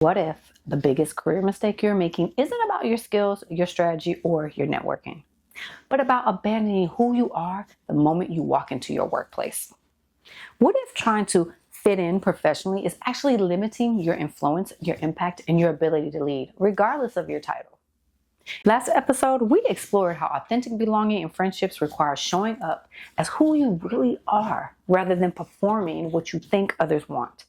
What if the biggest career mistake you're making isn't about your skills, your strategy, or your networking, but about abandoning who you are the moment you walk into your workplace? What if trying to fit in professionally is actually limiting your influence, your impact, and your ability to lead, regardless of your title? Last episode, we explored how authentic belonging in friendships requires showing up as who you really are rather than performing what you think others want.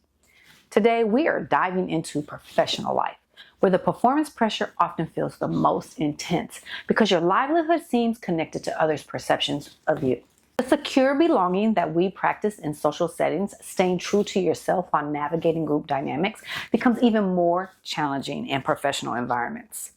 Today, we are diving into professional life, where the performance pressure often feels the most intense because your livelihood seems connected to others' perceptions of you. The secure belonging that we practice in social settings, staying true to yourself while navigating group dynamics, becomes even more challenging in professional environments.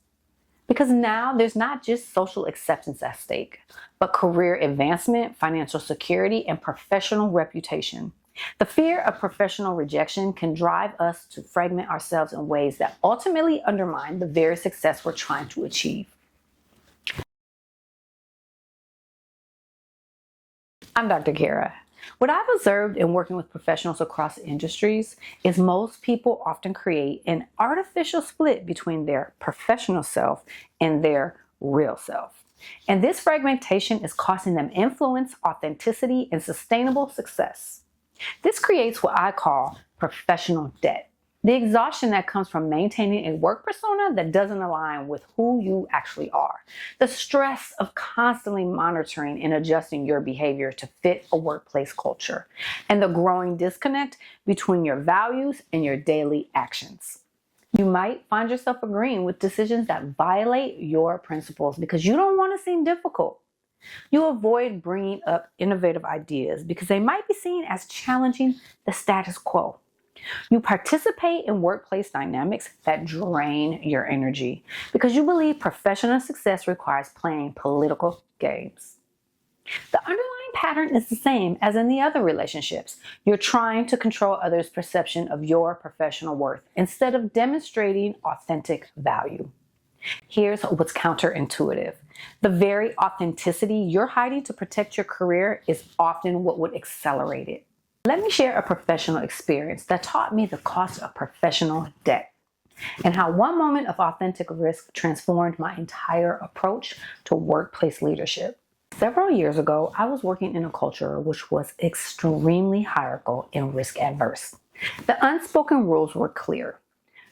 Because now there's not just social acceptance at stake, but career advancement, financial security, and professional reputation. The fear of professional rejection can drive us to fragment ourselves in ways that ultimately undermine the very success we're trying to achieve. I'm Dr. Cara. What I've observed in working with professionals across industries is most people often create an artificial split between their professional self and their real self. And this fragmentation is costing them influence, authenticity, and sustainable success. This creates what I call professional debt. The exhaustion that comes from maintaining a work persona that doesn't align with who you actually are. The stress of constantly monitoring and adjusting your behavior to fit a workplace culture. And the growing disconnect between your values and your daily actions. You might find yourself agreeing with decisions that violate your principles because you don't want to seem difficult. You avoid bringing up innovative ideas because they might be seen as challenging the status quo. You participate in workplace dynamics that drain your energy because you believe professional success requires playing political games. The underlying pattern is the same as in the other relationships. You're trying to control others' perception of your professional worth instead of demonstrating authentic value. Here's what's counterintuitive. The very authenticity you're hiding to protect your career is often what would accelerate it. Let me share a professional experience that taught me the cost of professional debt and how one moment of authentic risk transformed my entire approach to workplace leadership. Several years ago, I was working in a culture which was extremely hierarchical and risk adverse. The unspoken rules were clear.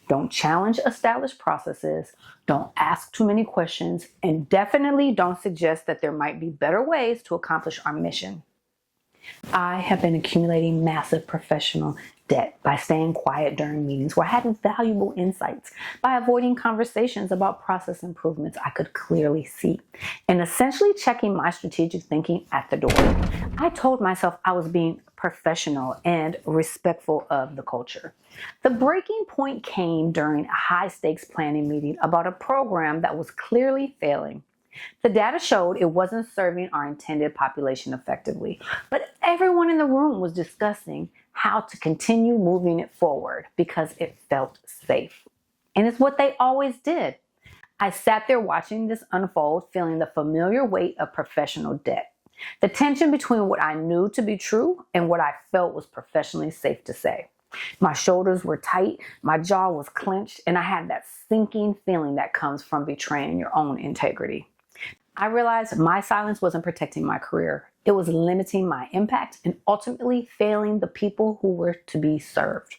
Don't challenge established processes, don't ask too many questions, and definitely don't suggest that there might be better ways to accomplish our mission. I have been accumulating massive professional debt by staying quiet during meetings where I had valuable insights, by avoiding conversations about process improvements I could clearly see, and essentially checking my strategic thinking at the door. I told myself I was being professional and respectful of the culture. The breaking point came during a high-stakes planning meeting about a program that was clearly failing. The data showed it wasn't serving our intended population effectively, but everyone in the room was discussing how to continue moving it forward because it felt safe. And it's what they always did. I sat there watching this unfold, feeling the familiar weight of professional debt. The tension between what I knew to be true and what I felt was professionally safe to say. My shoulders were tight, my jaw was clenched, and I had that sinking feeling that comes from betraying your own integrity. I realized my silence wasn't protecting my career. It was limiting my impact and ultimately failing the people who were to be served.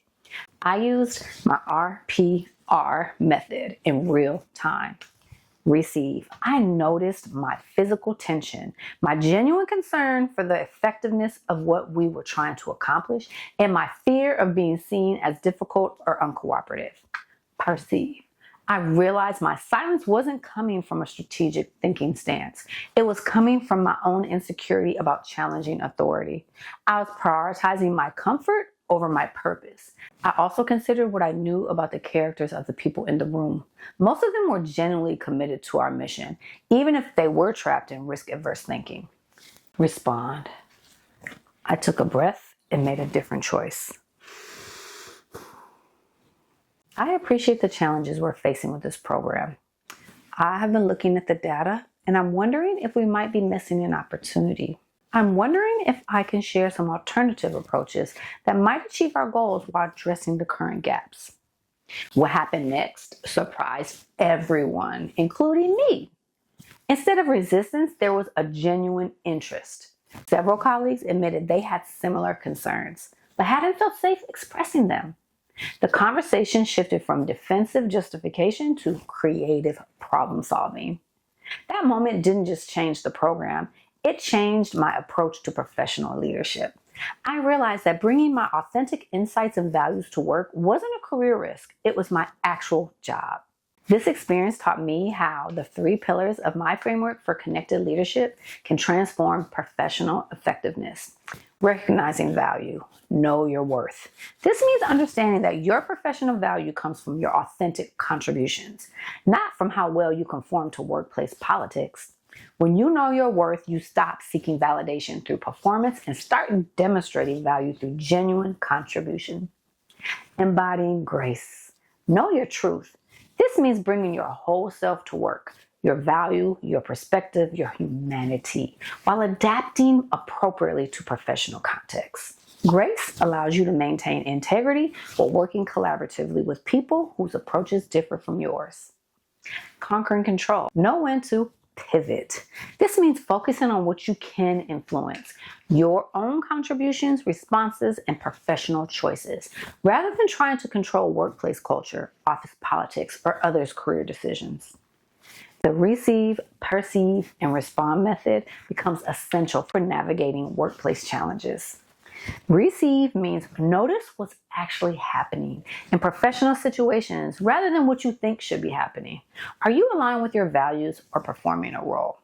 I used my RPR method in real time. Receive. I noticed my physical tension, my genuine concern for the effectiveness of what we were trying to accomplish, and my fear of being seen as difficult or uncooperative. Perceive. I realized my silence wasn't coming from a strategic thinking stance. It was coming from my own insecurity about challenging authority. I was prioritizing my comfort over my purpose. I also considered what I knew about the characters of the people in the room. Most of them were genuinely committed to our mission, even if they were trapped in risk-averse thinking. Respond. I took a breath and made a different choice. I appreciate the challenges we're facing with this program. I have been looking at the data and I'm wondering if we might be missing an opportunity. I'm wondering if I can share some alternative approaches that might achieve our goals while addressing the current gaps. What happened next surprised everyone, including me. Instead of resistance, there was a genuine interest. Several colleagues admitted they had similar concerns, but hadn't felt safe expressing them. The conversation shifted from defensive justification to creative problem solving. That moment didn't just change the program, it changed my approach to professional leadership. I realized that bringing my authentic insights and values to work wasn't a career risk, it was my actual job. This experience taught me how the 3 pillars of my framework for connected leadership can transform professional effectiveness. Recognizing value, know your worth. This means understanding that your professional value comes from your authentic contributions, not from how well you conform to workplace politics. When you know your worth, you stop seeking validation through performance and start demonstrating value through genuine contribution. Embodying grace. Know your truth. This means bringing your whole self to work, your value, your perspective, your humanity, while adapting appropriately to professional contexts. Grace allows you to maintain integrity while working collaboratively with people whose approaches differ from yours. Conquering control. Know when to pivot. This means focusing on what you can influence, your own contributions, responses, and professional choices, rather than trying to control workplace culture, office politics, or others' career decisions. The receive, perceive, and respond method becomes essential for navigating workplace challenges. Receive means notice what's actually happening in professional situations rather than what you think should be happening. Are you aligned with your values or performing a role?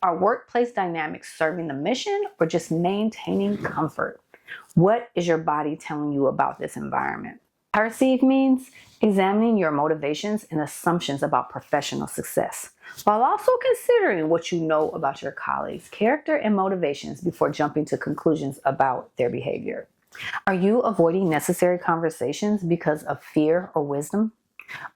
Are workplace dynamics serving the mission or just maintaining comfort? What is your body telling you about this environment? Perceive means examining your motivations and assumptions about professional success, while also considering what you know about your colleagues' character and motivations before jumping to conclusions about their behavior. Are you avoiding necessary conversations because of fear or wisdom?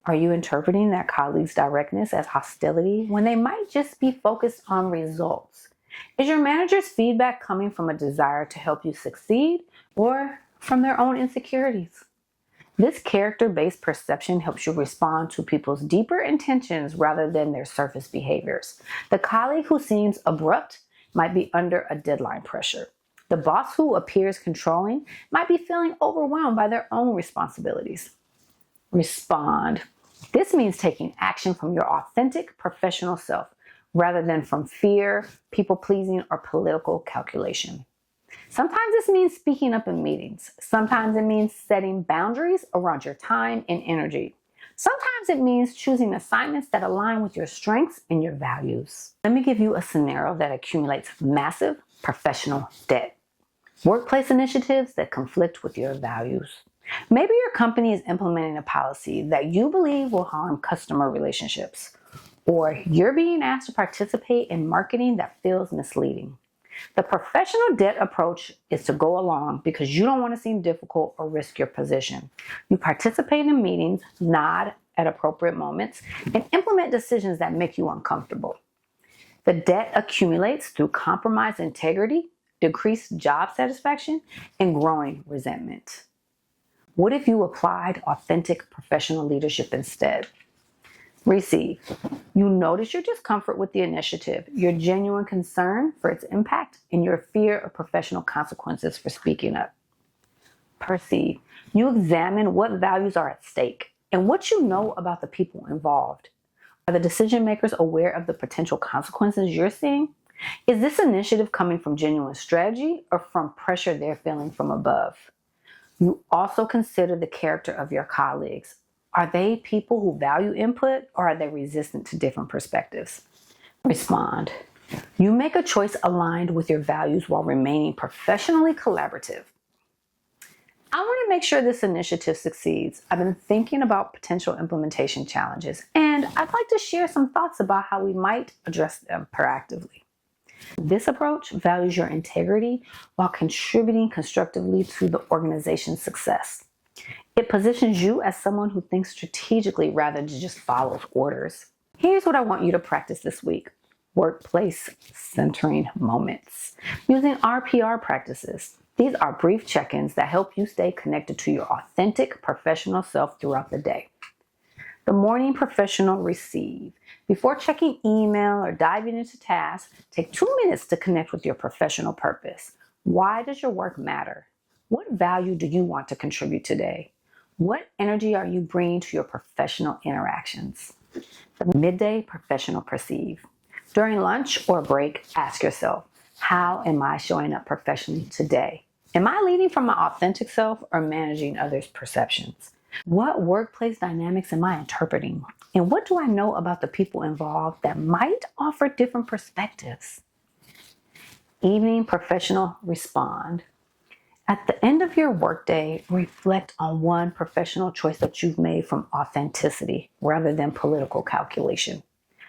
Are you interpreting that colleague's directness as hostility when they might just be focused on results? Is your manager's feedback coming from a desire to help you succeed or from their own insecurities? This character-based perception helps you respond to people's deeper intentions rather than their surface behaviors. The colleague who seems abrupt might be under a deadline pressure. The boss who appears controlling might be feeling overwhelmed by their own responsibilities. Respond. This means taking action from your authentic professional self rather than from fear, people-pleasing, or political calculation. Sometimes this means speaking up in meetings. Sometimes it means setting boundaries around your time and energy. Sometimes it means choosing assignments that align with your strengths and your values. Let me give you a scenario that accumulates massive professional debt. Workplace initiatives that conflict with your values. Maybe your company is implementing a policy that you believe will harm customer relationships, or you're being asked to participate in marketing that feels misleading. The professional debt approach is to go along because you don't want to seem difficult or risk your position. You participate in meetings, nod at appropriate moments, and implement decisions that make you uncomfortable. The debt accumulates through compromised integrity, decreased job satisfaction, and growing resentment. What if you applied authentic professional leadership instead? Receive. You notice your discomfort with the initiative, your genuine concern for its impact, and your fear of professional consequences for speaking up. Perceive. You examine what values are at stake and what you know about the people involved. Are the decision makers aware of the potential consequences you're seeing? Is this initiative coming from genuine strategy or from pressure they're feeling from above? You also consider the character of your colleagues. Are they people who value input or are they resistant to different perspectives? Respond. You make a choice aligned with your values while remaining professionally collaborative. I want to make sure this initiative succeeds. I've been thinking about potential implementation challenges, and I'd like to share some thoughts about how we might address them proactively. This approach values your integrity while contributing constructively to the organization's success. It positions you as someone who thinks strategically rather than just follows orders. Here's what I want you to practice this week. Workplace centering moments. Using RPR practices. These are brief check-ins that help you stay connected to your authentic professional self throughout the day. The morning professional receive. Before checking email or diving into tasks, take 2 minutes to connect with your professional purpose. Why does your work matter? What value do you want to contribute today? What energy are you bringing to your professional interactions? The midday professional perceive. During lunch or break, ask yourself, how am I showing up professionally today? Am I leading from my authentic self or managing others' perceptions? What workplace dynamics am I interpreting? And what do I know about the people involved that might offer different perspectives? Evening professional respond. At the end of your workday, reflect on one professional choice that you've made from authenticity rather than political calculation.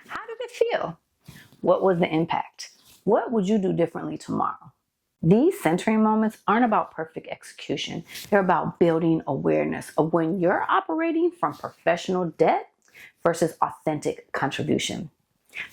How did it feel? What was the impact? What would you do differently tomorrow? These centering moments aren't about perfect execution. They're about building awareness of when you're operating from professional debt versus authentic contribution.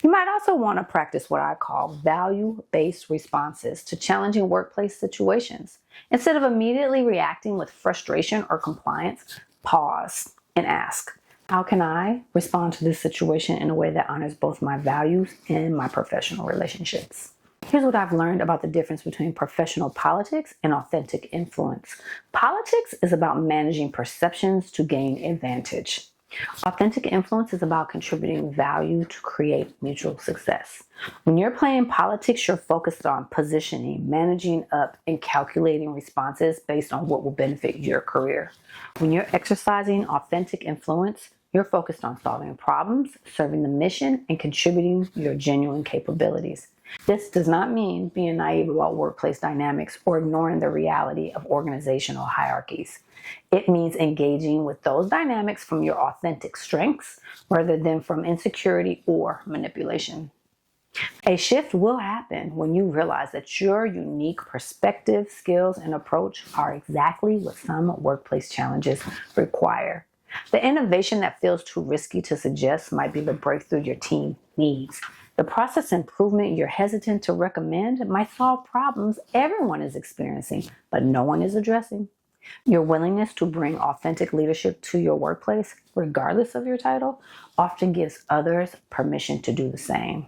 You might also want to practice what I call value-based responses to challenging workplace situations. Instead of immediately reacting with frustration or compliance, pause and ask, how can I respond to this situation in a way that honors both my values and my professional relationships? Here's what I've learned about the difference between professional politics and authentic influence. Politics is about managing perceptions to gain advantage. Authentic influence is about contributing value to create mutual success. When you're playing politics, you're focused on positioning, managing up, and calculating responses based on what will benefit your career. When you're exercising authentic influence, you're focused on solving problems, serving the mission, and contributing your genuine capabilities. This does not mean being naive about workplace dynamics or ignoring the reality of organizational hierarchies. It means engaging with those dynamics from your authentic strengths rather than from insecurity or manipulation. A shift will happen when you realize that your unique perspective, skills, and approach are exactly what some workplace challenges require. The innovation that feels too risky to suggest might be the breakthrough your team needs. The process improvement you're hesitant to recommend might solve problems everyone is experiencing, but no one is addressing. Your willingness to bring authentic leadership to your workplace, regardless of your title, often gives others permission to do the same.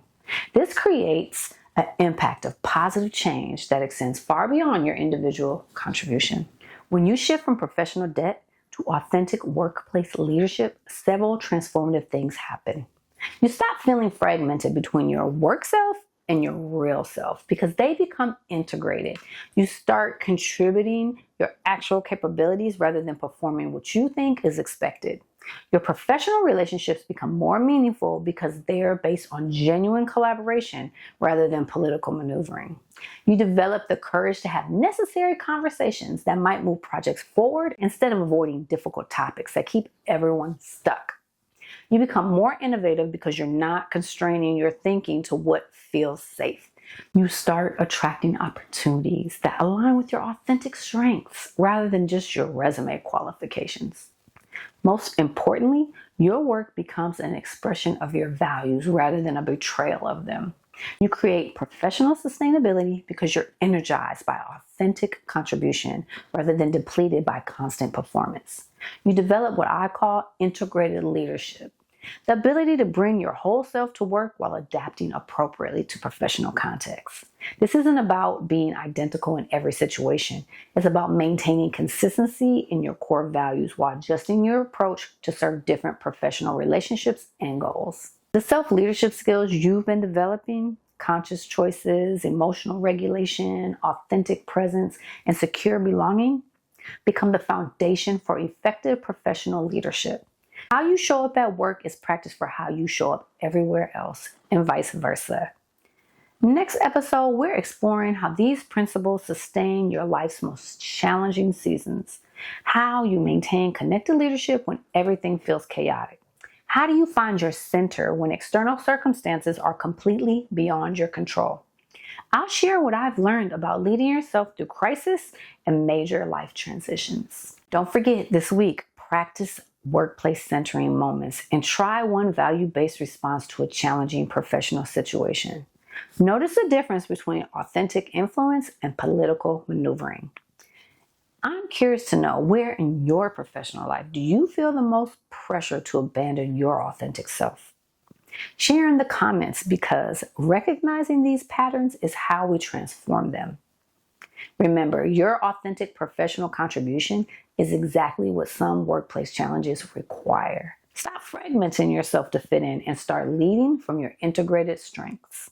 This creates an impact of positive change that extends far beyond your individual contribution. When you shift from professional debt to authentic workplace leadership, several transformative things happen. You stop feeling fragmented between your work self and your real self because they become integrated. You start contributing your actual capabilities rather than performing what you think is expected. Your professional relationships become more meaningful because they're based on genuine collaboration rather than political maneuvering. You develop the courage to have necessary conversations that might move projects forward instead of avoiding difficult topics that keep everyone stuck. You become more innovative because you're not constraining your thinking to what feels safe. You start attracting opportunities that align with your authentic strengths rather than just your resume qualifications. Most importantly, your work becomes an expression of your values rather than a betrayal of them. You create professional sustainability because you're energized by authentic contribution rather than depleted by constant performance. You develop what I call integrated leadership, the ability to bring your whole self to work while adapting appropriately to professional contexts. This isn't about being identical in every situation. It's about maintaining consistency in your core values while adjusting your approach to serve different professional relationships and goals. The self-leadership skills you've been developing, conscious choices, emotional regulation, authentic presence, and secure belonging, become the foundation for effective professional leadership. How you show up at work is practice for how you show up everywhere else, and vice versa. Next episode, we're exploring how these principles sustain your life's most challenging seasons, how you maintain connected leadership when everything feels chaotic. How do you find your center when external circumstances are completely beyond your control? I'll share what I've learned about leading yourself through crisis and major life transitions. Don't forget this week, practice workplace centering moments and try one value-based response to a challenging professional situation. Notice the difference between authentic influence and political maneuvering. I'm curious to know, where in your professional life do you feel the most pressure to abandon your authentic self? Share in the comments, because recognizing these patterns is how we transform them. Remember, your authentic professional contribution is exactly what some workplace challenges require. Stop fragmenting yourself to fit in and start leading from your integrated strengths.